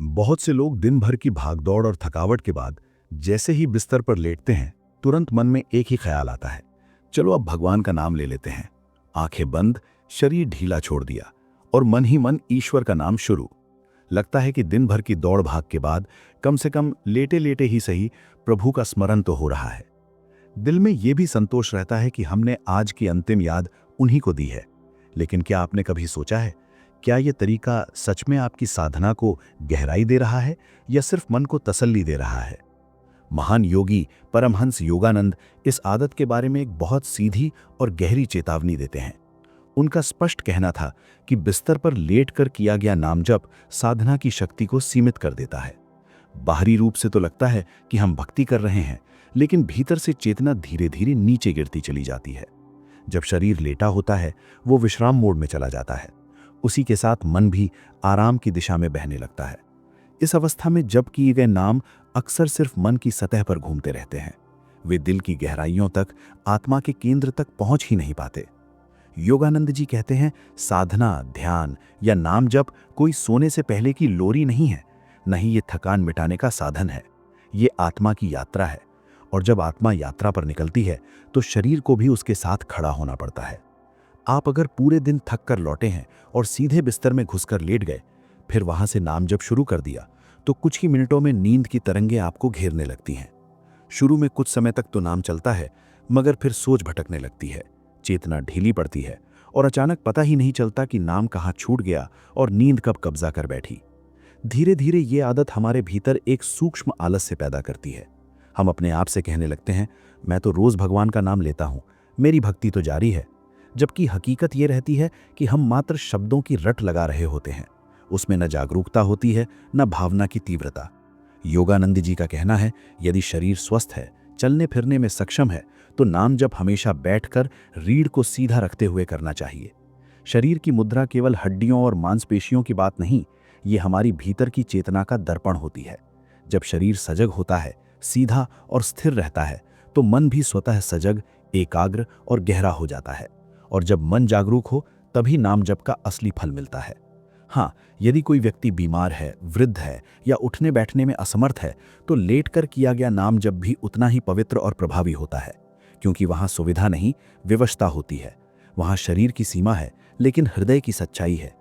बहुत से लोग दिन भर की भागदौड़ और थकावट के बाद जैसे ही बिस्तर पर लेटते हैं, तुरंत मन में एक ही ख्याल आता है, चलो अब भगवान का नाम ले लेते हैं। आंखें बंद, शरीर ढीला छोड़ दिया और मन ही मन ईश्वर का नाम शुरू। लगता है कि दिन भर की दौड़ भाग के बाद कम से कम लेटे लेटे ही सही प्रभु का स्मरण तो हो रहा है। दिल में यह भी संतोष रहता है कि हमने आज की अंतिम याद उन्हीं को दी है। लेकिन क्या आपने कभी सोचा है, क्या यह तरीका सच में आपकी साधना को गहराई दे रहा है या सिर्फ मन को तसल्ली दे रहा है? महान योगी परमहंस योगानंद इस आदत के बारे में एक बहुत सीधी और गहरी चेतावनी देते हैं। उनका स्पष्ट कहना था कि बिस्तर पर लेटकर किया गया नाम जप साधना की शक्ति को सीमित कर देता है। बाहरी रूप से तो लगता है कि हम भक्ति कर रहे हैं, लेकिन भीतर से चेतना धीरे धीरे नीचे गिरती चली जाती है। जब शरीर लेटा होता है, वो विश्राम मोड में चला जाता है। उसी के साथ मन भी आराम की दिशा में बहने लगता है। इस अवस्था में जप किए गए नाम अक्सर सिर्फ मन की सतह पर घूमते रहते हैं। वे दिल की गहराइयों तक, आत्मा के केंद्र तक पहुंच ही नहीं पाते। योगानंद जी कहते हैं, साधना, ध्यान या नाम जप कोई सोने से पहले की लोरी नहीं है, नहीं ये थकान मिटाने का साधन है। ये आत्मा की यात्रा है, और जब आत्मा यात्रा पर निकलती है तो शरीर को भी उसके साथ खड़ा होना पड़ता है। आप अगर पूरे दिन थक कर लौटे हैं और सीधे बिस्तर में घुसकर लेट गए, फिर वहां से नाम जप शुरू कर दिया, तो कुछ ही मिनटों में नींद की तरंगें आपको घेरने लगती हैं। शुरू में कुछ समय तक तो नाम चलता है, मगर फिर सोच भटकने लगती है, चेतना ढीली पड़ती है और अचानक पता ही नहीं चलता कि नाम कहाँ छूट गया और नींद कब कब्जा कर बैठी। धीरे धीरे ये आदत हमारे भीतर एक सूक्ष्म आलस्य पैदा करती है। हम अपने आप से कहने लगते हैं, मैं तो रोज भगवान का नाम लेता हूं, मेरी भक्ति तो जारी है। जबकि हकीकत ये रहती है कि हम मात्र शब्दों की रट लगा रहे होते हैं। उसमें न जागरूकता होती है, न भावना की तीव्रता। योगानंद जी का कहना है, यदि शरीर स्वस्थ है, चलने फिरने में सक्षम है, तो नाम जप हमेशा बैठकर रीढ़ को सीधा रखते हुए करना चाहिए। शरीर की मुद्रा केवल हड्डियों और मांसपेशियों की बात नहीं, ये हमारी भीतर की चेतना का दर्पण होती है। जब शरीर सजग होता है, सीधा और स्थिर रहता है, तो मन भी स्वतः सजग, एकाग्र और गहरा हो जाता है। और जब मन जागरूक हो, तभी नाम जप का असली फल मिलता है। हाँ, यदि कोई व्यक्ति बीमार है, वृद्ध है या उठने बैठने में असमर्थ है, तो लेटकर किया गया नाम जप भी उतना ही पवित्र और प्रभावी होता है, क्योंकि वहां सुविधा नहीं, विवशता होती है। वहां शरीर की सीमा है, लेकिन हृदय की सच्चाई है।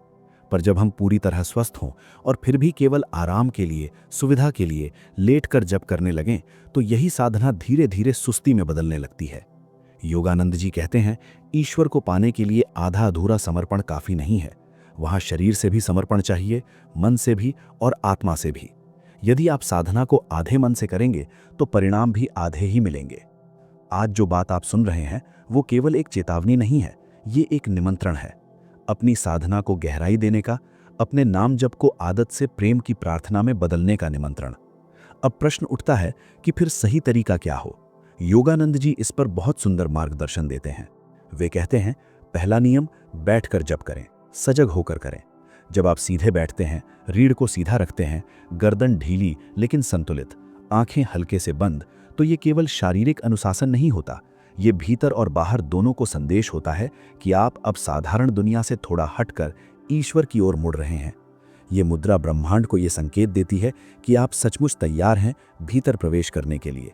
पर जब हम पूरी तरह स्वस्थ हों और फिर भी केवल आराम के लिए, सुविधा के लिए लेटकर जप करने लगें, तो यही साधना धीरे धीरे सुस्ती में बदलने लगती है। योगानंद जी कहते हैं, ईश्वर को पाने के लिए आधा अधूरा समर्पण काफी नहीं है। वहां शरीर से भी समर्पण चाहिए, मन से भी और आत्मा से भी। यदि आप साधना को आधे मन से करेंगे, तो परिणाम भी आधे ही मिलेंगे। आज जो बात आप सुन रहे हैं, वो केवल एक चेतावनी नहीं है, ये एक निमंत्रण है। अपनी साधना को गहराई देने का, अपने नाम जप को आदत से प्रेम की प्रार्थना में बदलने का निमंत्रण। अब प्रश्न उठता है कि फिर सही तरीका क्या हो? योगानंद जी इस पर बहुत सुंदर मार्गदर्शन देते हैं। वे कहते हैं, पहला नियम, बैठकर जप करें, सजग होकर करें। जब आप सीधे बैठते हैं, रीढ़ को सीधा रखते हैं, गर्दन ढीली लेकिन संतुलित, आंखें हल्के से बंद, तो ये केवल शारीरिक अनुशासन नहीं होता, ये भीतर और बाहर दोनों को संदेश होता है कि आप अब साधारण दुनिया से थोड़ा हटकर ईश्वर की ओर मुड़ रहे हैं। ये मुद्रा ब्रह्मांड को ये संकेत देती है कि आप सचमुच तैयार हैं भीतर प्रवेश करने के लिए।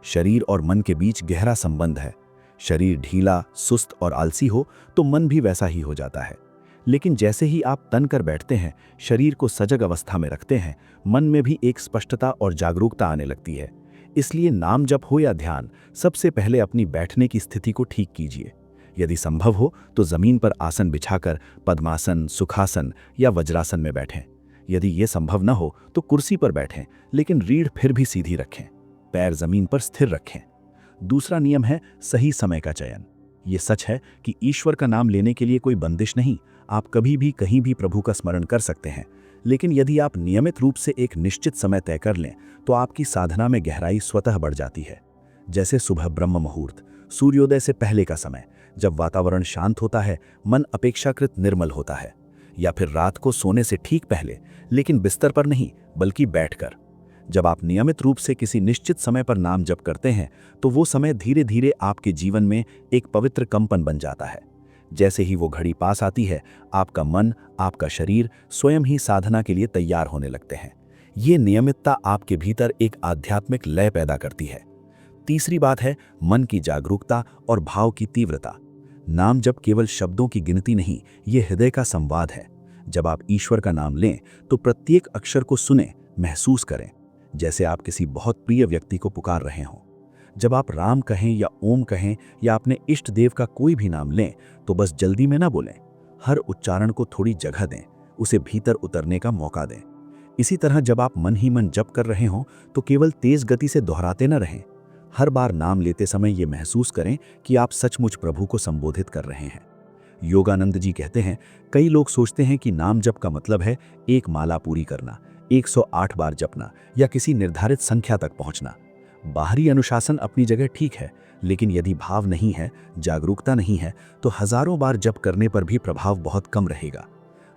शरीर और मन के बीच गहरा संबंध है। शरीर ढीला, सुस्त और आलसी हो तो मन भी वैसा ही हो जाता है। लेकिन जैसे ही आप तन कर बैठते हैं, शरीर को सजग अवस्था में रखते हैं, मन में भी एक स्पष्टता और जागरूकता आने लगती है। इसलिए नाम जप हो या ध्यान, सबसे पहले अपनी बैठने की स्थिति को ठीक कीजिए। यदि संभव हो तो जमीन पर आसन बिछाकर पद्मासन, सुखासन या वज्रासन में बैठें। यदि ये संभव न हो तो कुर्सी पर बैठें, लेकिन रीढ़ फिर भी सीधी रखें, पैर जमीन पर स्थिर रखें। दूसरा नियम है सही समय का चयन। ये सच है कि ईश्वर का नाम लेने के लिए कोई बंदिश नहीं, आप कभी भी कहीं भी प्रभु का स्मरण कर सकते हैं। लेकिन यदि आप नियमित रूप से एक निश्चित समय तय कर लें, तो आपकी साधना में गहराई स्वतः बढ़ जाती है। जैसे सुबह ब्रह्म मुहूर्त, सूर्योदय से पहले का समय, जब वातावरण शांत होता है, मन अपेक्षाकृत निर्मल होता है। या फिर रात को सोने से ठीक पहले, लेकिन बिस्तर पर नहीं बल्कि बैठकर। जब आप नियमित रूप से किसी निश्चित समय पर नाम जप करते हैं, तो वो समय धीरे धीरे आपके जीवन में एक पवित्र कंपन बन जाता है। जैसे ही वो घड़ी पास आती है, आपका मन, आपका शरीर स्वयं ही साधना के लिए तैयार होने लगते हैं। ये नियमितता आपके भीतर एक आध्यात्मिक लय पैदा करती है। तीसरी बात है मन की जागरूकता और भाव की तीव्रता। नाम जप केवल शब्दों की गिनती नहीं, ये हृदय का संवाद है। जब आप ईश्वर का नाम लें तो प्रत्येक अक्षर को सुने, महसूस करें, जैसे आप किसी बहुत प्रिय व्यक्ति को पुकार रहे हों। जब आप राम कहें या ओम कहें या अपने इष्ट देव का कोई भी नाम लें तो बस जल्दी में ना बोलें। हर उच्चारण को थोड़ी जगह दें, उसे भीतर उतरने का मौका दें। इसी तरह जब आप मन ही मन जप कर रहे हों तो केवल तेज गति से दोहराते न रहें। हर बार नाम लेते समय ये महसूस करें कि आप सचमुच प्रभु को संबोधित कर रहे हैं। योगानंद जी कहते हैं, कई लोग सोचते हैं कि नाम जप का मतलब है एक माला पूरी करना, 108 बार जपना या किसी निर्धारित संख्या तक पहुंचना। बाहरी अनुशासन अपनी जगह ठीक है, लेकिन यदि भाव नहीं है, जागरूकता नहीं है, तो हजारों बार जप करने पर भी प्रभाव बहुत कम रहेगा।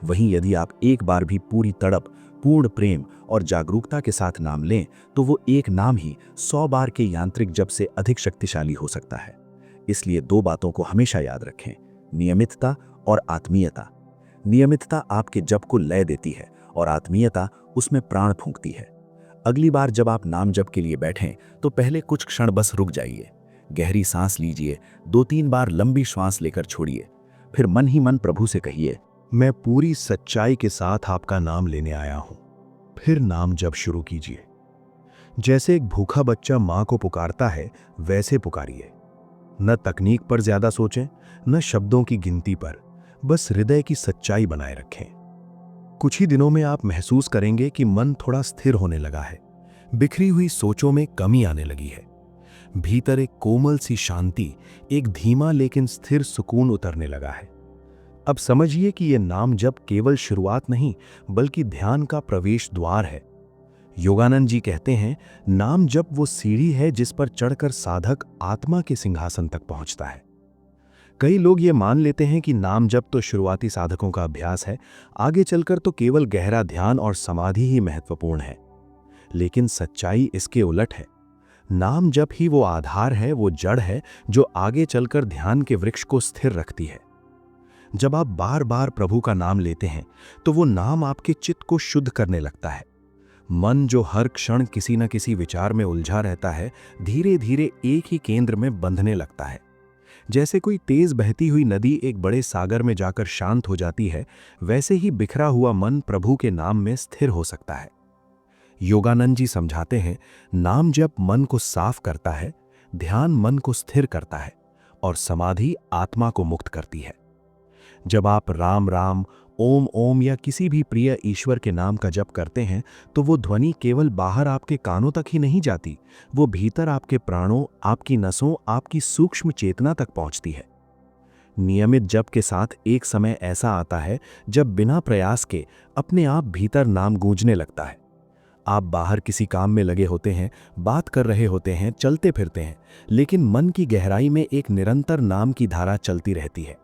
वहीं यदि आप एक बार भी पूरी तड़प, पूर्ण प्रेम और जागरूकता के साथ नाम लें तो वो एक नाम ही 100 बार के यांत्रिक जप से अधिक शक्तिशाली हो सकता है। इसलिए 2 बातों को हमेशा याद रखें, नियमितता और आत्मीयता। नियमितता आपके जप को लय देती है और आत्मीयता उसमें प्राण फूंकती है। अगली बार जब आप नाम जप के लिए बैठें तो पहले कुछ क्षण बस रुक जाइए, गहरी सांस लीजिए, 2-3 बार लंबी श्वास लेकर छोड़िए, फिर मन ही मन प्रभु से कहिए, मैं पूरी सच्चाई के साथ आपका नाम लेने आया हूं। फिर नाम जप शुरू कीजिए। जैसे एक भूखा बच्चा मां को पुकारता है, वैसे पुकारिए। न तकनीक पर ज्यादा सोचें, न शब्दों की गिनती पर, बस हृदय की सच्चाई बनाए रखें। कुछ ही दिनों में आप महसूस करेंगे कि मन थोड़ा स्थिर होने लगा है, बिखरी हुई सोचों में कमी आने लगी है। भीतर एक कोमल सी शांति, एक धीमा लेकिन स्थिर सुकून उतरने लगा है। अब समझिए कि यह नाम जप केवल शुरुआत नहीं, बल्कि ध्यान का प्रवेश द्वार है। योगानंद जी कहते हैं, नाम जप वो सीढ़ी है जिस पर चढ़कर साधक आत्मा के सिंहासन तक पहुंचता है। कई लोग ये मान लेते हैं कि नाम जप तो शुरुआती साधकों का अभ्यास है, आगे चलकर तो केवल गहरा ध्यान और समाधि ही महत्वपूर्ण है। लेकिन सच्चाई इसके उलट है। नाम जप ही वो आधार है, वो जड़ है जो आगे चलकर ध्यान के वृक्ष को स्थिर रखती है। जब आप बार बार प्रभु का नाम लेते हैं तो वो नाम आपके चित्त को शुद्ध करने लगता है। मन जो हर क्षण किसी न किसी विचार में उलझा रहता है, धीरे धीरे एक ही केंद्र में बंधने लगता है। जैसे कोई तेज बहती हुई नदी एक बड़े सागर में जाकर शांत हो जाती है, वैसे ही बिखरा हुआ मन प्रभु के नाम में स्थिर हो सकता है। योगानंद जी समझाते हैं, नाम जप मन को साफ करता है, ध्यान मन को स्थिर करता है और समाधि आत्मा को मुक्त करती है। जब आप राम राम, ओम ओम या किसी भी प्रिय ईश्वर के नाम का जप करते हैं तो वो ध्वनि केवल बाहर आपके कानों तक ही नहीं जाती, वो भीतर आपके प्राणों, आपकी नसों, आपकी सूक्ष्म चेतना तक पहुंचती है। नियमित जप के साथ एक समय ऐसा आता है जब बिना प्रयास के अपने आप भीतर नाम गूंजने लगता है। आप बाहर किसी काम में लगे होते हैं, बात कर रहे होते हैं, चलते फिरते हैं, लेकिन मन की गहराई में एक निरंतर नाम की धारा चलती रहती है।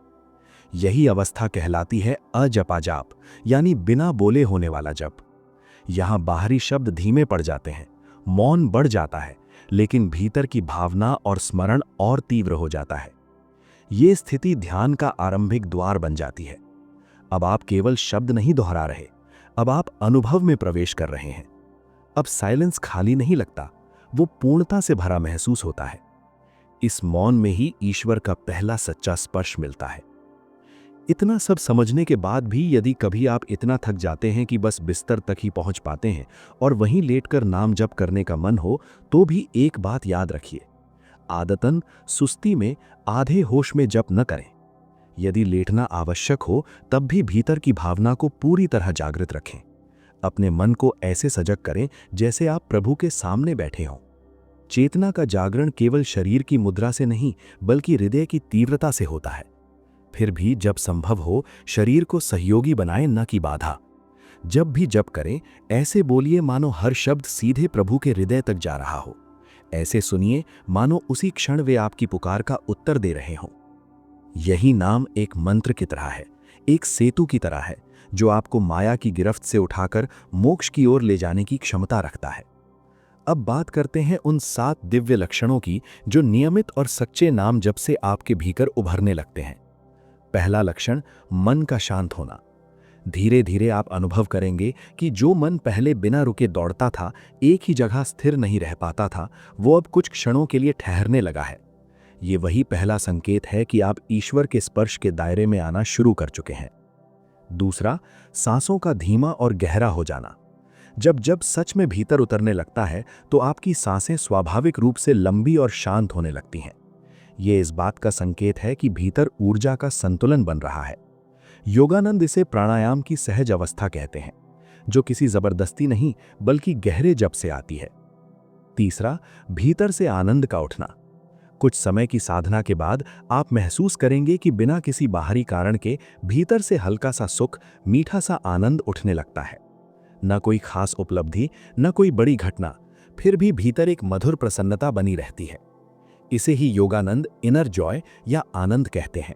यही अवस्था कहलाती है अजपा जाप, यानी बिना बोले होने वाला जप। यहां बाहरी शब्द धीमे पड़ जाते हैं, मौन बढ़ जाता है, लेकिन भीतर की भावना और स्मरण और तीव्र हो जाता है। ये स्थिति ध्यान का आरंभिक द्वार बन जाती है। अब आप केवल शब्द नहीं दोहरा रहे, अब आप अनुभव में प्रवेश कर रहे हैं। अब साइलेंस खाली नहीं लगता, वो पूर्णता से भरा महसूस होता है। इस मौन में ही ईश्वर का पहला सच्चा स्पर्श मिलता है। इतना सब समझने के बाद भी यदि कभी आप इतना थक जाते हैं कि बस बिस्तर तक ही पहुंच पाते हैं और वहीं लेटकर नाम जप करने का मन हो, तो भी एक बात याद रखिए, आदतन सुस्ती में, आधे होश में जप न करें। यदि लेटना आवश्यक हो तब भी भीतर की भावना को पूरी तरह जागृत रखें। अपने मन को ऐसे सजग करें जैसे आप प्रभु के सामने बैठे हों। चेतना का जागरण केवल शरीर की मुद्रा से नहीं, बल्कि हृदय की तीव्रता से होता है। फिर भी जब संभव हो, शरीर को सहयोगी बनाएं, न कि बाधा। जब भी जप करें, ऐसे बोलिए मानो हर शब्द सीधे प्रभु के हृदय तक जा रहा हो। ऐसे सुनिए मानो उसी क्षण वे आपकी पुकार का उत्तर दे रहे हों। यही नाम एक मंत्र की तरह है, एक सेतु की तरह है, जो आपको माया की गिरफ्त से उठाकर मोक्ष की ओर ले जाने की क्षमता रखता है। अब बात करते हैं उन 7 दिव्य लक्षणों की जो नियमित और सच्चे नाम जप से आपके भीतर उभरने लगते हैं। पहला लक्षण, मन का शांत होना। धीरे धीरे आप अनुभव करेंगे कि जो मन पहले बिना रुके दौड़ता था, एक ही जगह स्थिर नहीं रह पाता था, वो अब कुछ क्षणों के लिए ठहरने लगा है। ये वही पहला संकेत है कि आप ईश्वर के स्पर्श के दायरे में आना शुरू कर चुके हैं। दूसरा, सांसों का धीमा और गहरा हो जाना। जब जब सच में भीतर उतरने लगता है तो आपकी सांसें स्वाभाविक रूप से लंबी और शांत होने लगती हैं। ये इस बात का संकेत है कि भीतर ऊर्जा का संतुलन बन रहा है। योगानंद इसे प्राणायाम की सहज अवस्था कहते हैं, जो किसी जबरदस्ती नहीं बल्कि गहरे जप से आती है। तीसरा, भीतर से आनंद का उठना। कुछ समय की साधना के बाद आप महसूस करेंगे कि बिना किसी बाहरी कारण के भीतर से हल्का सा सुख, मीठा सा आनंद उठने लगता है। न कोई खास उपलब्धि, न कोई बड़ी घटना, फिर भी भीतर एक मधुर प्रसन्नता बनी रहती है। इसे ही योगानंद इनर जॉय या आनंद कहते हैं,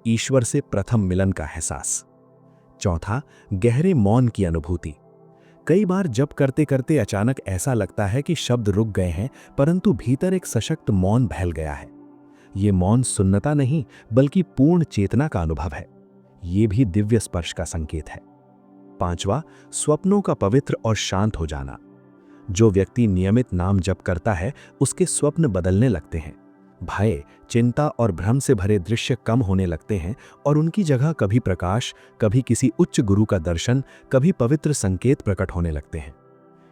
ईश्वर से प्रथम मिलन का एहसास। चौथा, गहरे मौन की अनुभूति। कई बार जप करते करते अचानक ऐसा लगता है कि शब्द रुक गए हैं, परंतु भीतर एक सशक्त मौन फैल गया है। ये मौन सुन्नता नहीं बल्कि पूर्ण चेतना का अनुभव है। ये भी दिव्य स्पर्श का संकेत है। पांचवा, स्वप्नों का पवित्र और शांत हो जाना। जो व्यक्ति नियमित नाम जप करता है, उसके स्वप्न बदलने लगते हैं। भय, चिंता और भ्रम से भरे दृश्य कम होने लगते हैं और उनकी जगह कभी प्रकाश, कभी किसी उच्च गुरु का दर्शन, कभी पवित्र संकेत प्रकट होने लगते हैं।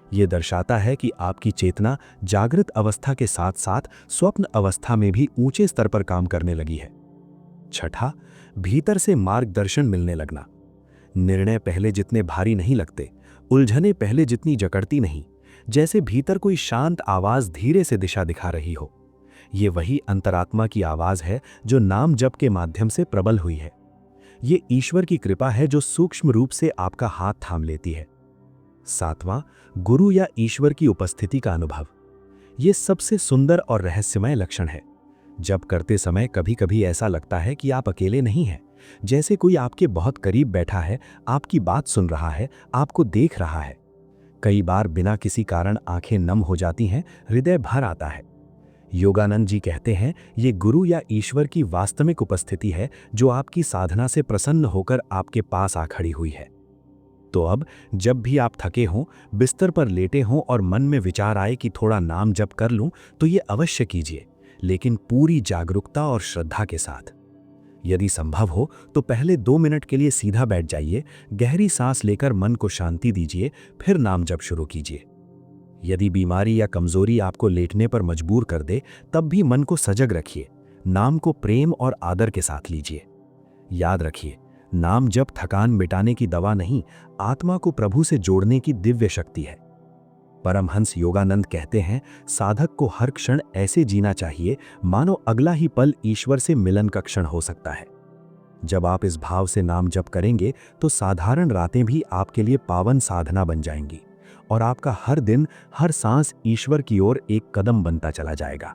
ये दर्शाता है कि आपकी चेतना जागृत अवस्था के साथ साथ स्वप्न अवस्था में भी ऊंचे स्तर पर काम करने लगी है। छठा, भीतर से मार्गदर्शन मिलने लगना। निर्णय पहले जितने भारी नहीं लगते, उलझने पहले जितनी जकड़ती नहीं, जैसे भीतर कोई शांत आवाज धीरे से दिशा दिखा रही हो। ये वही अंतरात्मा की आवाज है जो नाम जप के माध्यम से प्रबल हुई है। ये ईश्वर की कृपा है जो सूक्ष्म रूप से आपका हाथ थाम लेती है। सातवां, गुरु या ईश्वर की उपस्थिति का अनुभव। ये सबसे सुंदर और रहस्यमय लक्षण है। जप करते समय कभी कभी ऐसा लगता है कि आप अकेले नहीं हैं, जैसे कोई आपके बहुत करीब बैठा है, आपकी बात सुन रहा है, आपको देख रहा है। कई बार बिना किसी कारण आंखें नम हो जाती हैं, हृदय भर आता है। योगानंद जी कहते हैं, ये गुरु या ईश्वर की वास्तविक उपस्थिति है जो आपकी साधना से प्रसन्न होकर आपके पास आ खड़ी हुई है। तो अब जब भी आप थके हों, बिस्तर पर लेटे हों और मन में विचार आए कि थोड़ा नाम जप कर लूं, तो ये अवश्य कीजिए, लेकिन पूरी जागरूकता और श्रद्धा के साथ। यदि संभव हो तो पहले 2 मिनट के लिए सीधा बैठ जाइए, गहरी सांस लेकर मन को शांति दीजिए, फिर नाम जप शुरू कीजिए। यदि बीमारी या कमजोरी आपको लेटने पर मजबूर कर दे, तब भी मन को सजग रखिए, नाम को प्रेम और आदर के साथ लीजिए। याद रखिए, नाम जप थकान मिटाने की दवा नहीं, आत्मा को प्रभु से जोड़ने की दिव्य शक्ति है। परमहंस योगानंद कहते हैं, साधक को हर क्षण ऐसे जीना चाहिए मानो अगला ही पल ईश्वर से मिलन का क्षण हो सकता है। जब आप इस भाव से नाम जप करेंगे तो साधारण रातें भी आपके लिए पावन साधना बन जाएंगी और आपका हर दिन, हर सांस ईश्वर की ओर एक कदम बनता चला जाएगा।